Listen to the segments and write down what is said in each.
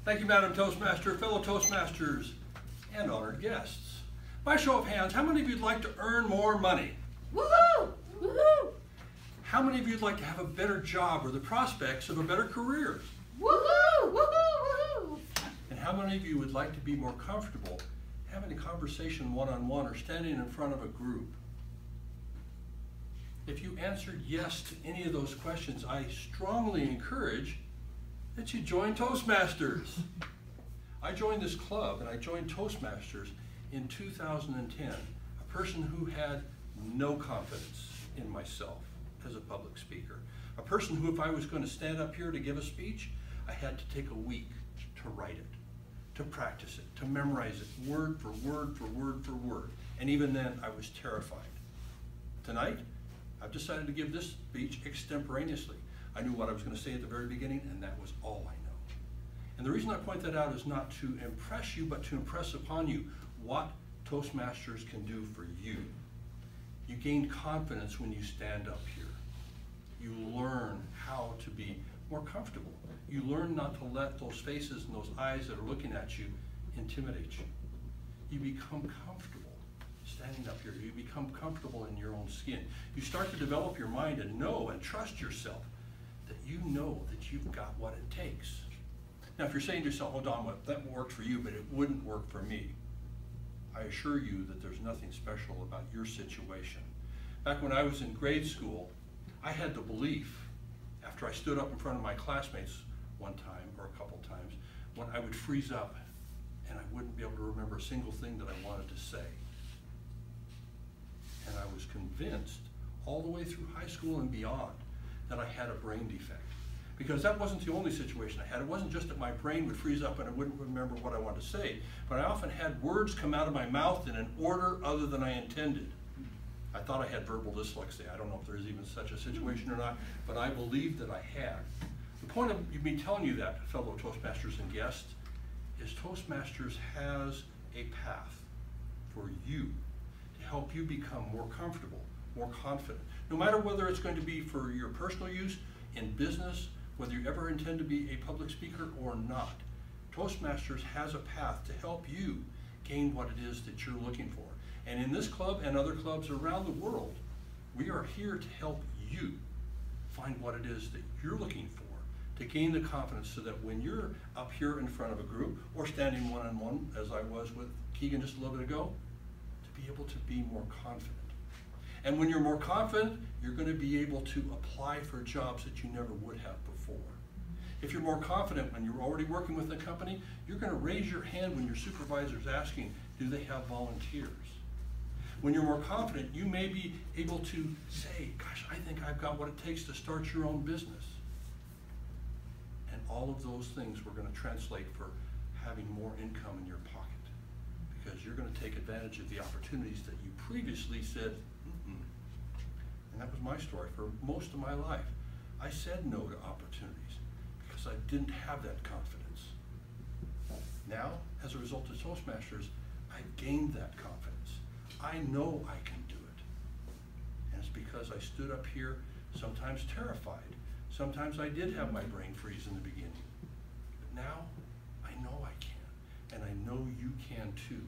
Thank you, Madam Toastmaster, fellow Toastmasters, and honored guests. By show of hands, how many of you would like to earn more money? Woohoo! Woohoo! How many of you would like to have a better job or the prospects of a better career? Woohoo! Woohoo! Woohoo! And how many of you would like to be more comfortable having a conversation one-on-one or standing in front of a group? If you answered yes to any of those questions, I strongly encourage that you join Toastmasters. I joined this club and I joined Toastmasters in 2010, a person who had no confidence in myself as a public speaker. A person who, if I was going to stand up here to give a speech, I had to take a week to write it, to practice it, to memorize it, word for word for word for word. And even then, I was terrified. Tonight, I've decided to give this speech extemporaneously. I knew what I was going to say at the very beginning, and that was all I know. And the reason I point that out is not to impress you, but to impress upon you what Toastmasters can do for you. You gain confidence when you stand up here. You learn how to be more comfortable. You learn not to let those faces and those eyes that are looking at you intimidate you. You become comfortable standing up here. You become comfortable in your own skin. You start to develop your mind and know and trust yourself that you know that you've got what it takes. Now, if you're saying to yourself, oh, Don, that worked for you, but it wouldn't work for me, I assure you that there's nothing special about your situation. Back when I was in grade school, I had the belief, after I stood up in front of my classmates one time or a couple times, when I would freeze up and I wouldn't be able to remember a single thing that I wanted to say. And I was convinced all the way through high school and beyond that I had a brain defect. Because that wasn't the only situation I had. It wasn't just that my brain would freeze up and I wouldn't remember what I wanted to say, but I often had words come out of my mouth in an order other than I intended. I thought I had verbal dyslexia. I don't know if there's even such a situation or not, but I believed that I had. The point of me telling you that, fellow Toastmasters and guests, is Toastmasters has a path for you to help you become more comfortable, more confident. No matter whether it's going to be for your personal use, in business, whether you ever intend to be a public speaker or not, Toastmasters has a path to help you gain what it is that you're looking for. And in this club and other clubs around the world, we are here to help you find what it is that you're looking for, to gain the confidence so that when you're up here in front of a group or standing one-on-one, as I was with Keegan just a little bit ago, to be able to be more confident. And when you're more confident, you're going to be able to apply for jobs that you never would have before. If you're more confident when you're already working with a company, you're going to raise your hand when your supervisor is asking, do they have volunteers? When you're more confident, you may be able to say, gosh, I think I've got what it takes to start your own business. And all of those things we're going to translate for having more income in your pocket, because you're going to take advantage of the opportunities that you previously said, and that was my story for most of my life. I said no to opportunities because I didn't have that confidence. Now, as a result of Toastmasters, I've gained that confidence. I know I can do it. And it's because I stood up here, sometimes terrified. Sometimes I did have my brain freeze in the beginning. But now, I know I can. And I know you can too.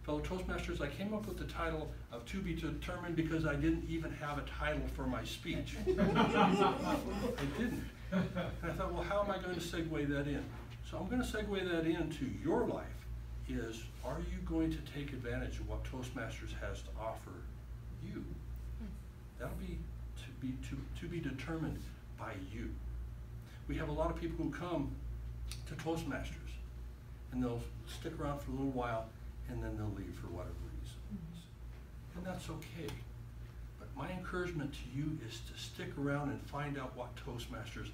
Fellow Toastmasters, I came up with the title of To Be Determined because I didn't even have a title for my speech. I didn't. And I thought, well, how am I going to segue that in? So I'm going to segue that into your life is, are you going to take advantage of what Toastmasters has to offer you? That'll be to be determined by you. We have a lot of people who come to Toastmasters and they'll stick around for a little while and then they'll leave for whatever reasons. And that's okay. But my encouragement to you is to stick around and find out what Toastmasters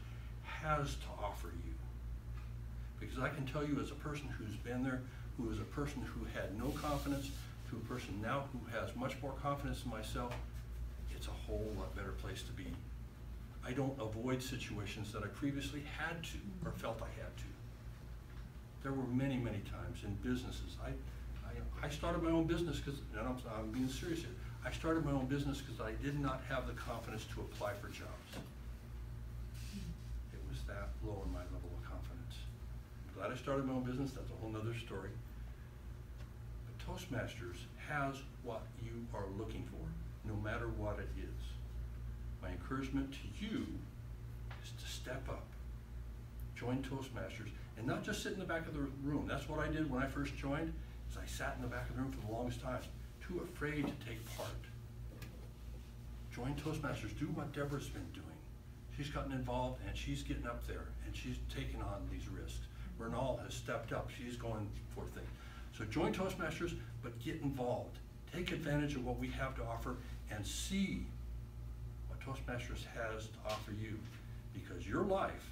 has to offer you. Because I can tell you, as a person who's been there, who is a person who had no confidence, to a person now who has much more confidence in myself, it's a whole lot better place to be. I don't avoid situations that I previously had to or felt I had to. There were many, many times in businesses. I started my own business because, and I'm being serious here, I started my own business because I did not have the confidence to apply for jobs. It was that low in my level of confidence. I started my own business, that's a whole nother story. But Toastmasters has what you are looking for, no matter what it is. My encouragement to you is to step up, join Toastmasters, and not just sit in the back of the room. That's what I did when I first joined, is I sat in the back of the room for the longest time, too afraid to take part. Join Toastmasters, do what Deborah's been doing. She's gotten involved and she's getting up there and she's taking on these risks. Bernal has stepped up, she's going for things. So join Toastmasters, but get involved. Take advantage of what we have to offer and see what Toastmasters has to offer you, because your life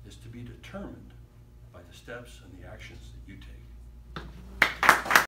is to be determined by the steps and the actions that you take.